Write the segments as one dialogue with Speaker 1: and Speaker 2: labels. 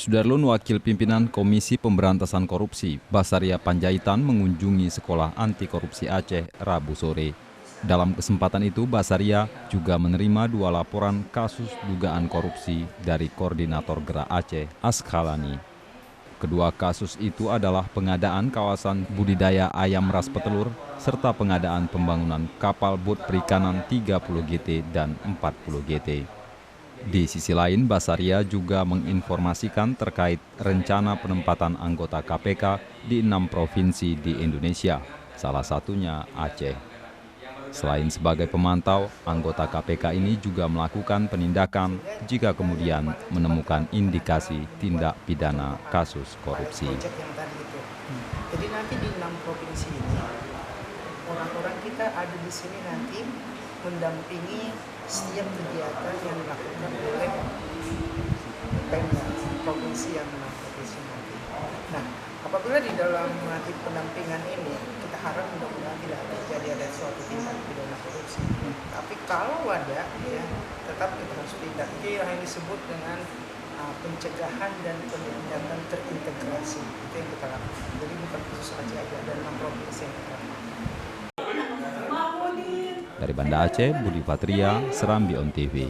Speaker 1: Sudarlun, Wakil Pimpinan Komisi Pemberantasan Korupsi, Basaria Panjaitan mengunjungi Sekolah Anti Korupsi Aceh Rabu sore. Dalam kesempatan itu, Basaria juga menerima 2 laporan kasus dugaan korupsi dari Koordinator Gerak Aceh, Askalani. Kedua kasus itu adalah pengadaan kawasan budidaya ayam ras petelur, serta pengadaan pembangunan kapal bot perikanan 30 GT dan 40 GT. Di sisi lain, Basaria juga menginformasikan terkait rencana penempatan anggota KPK di 6 provinsi di Indonesia, salah satunya Aceh. Selain sebagai pemantau, anggota KPK ini juga melakukan penindakan jika kemudian menemukan indikasi tindak pidana kasus korupsi.
Speaker 2: Jadi nanti di 6 provinsi ini, orang-orang kita ada di sini nanti mendampingi setiap kegiatan yang dilakukan oleh Pemda provinsi yang provinsi nanti. Nah, apabila di dalam nanti pendampingan ini kita harap mudah-mudahan tidak terjadi ada suatu tindak pidana korupsi. Tapi kalau ada, ya tetap kita harus tindak. Itu yang disebut dengan pencegahan dan penindakan terintegrasi. Itu yang kita lakukan. Jadi bukan khusus Aceh aja, ada 6 provinsi yang kita lakukan.
Speaker 1: Dari Banda Aceh, Budi Patria, Serambi On TV.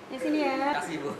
Speaker 3: Di sini ya. Kasih, Bu.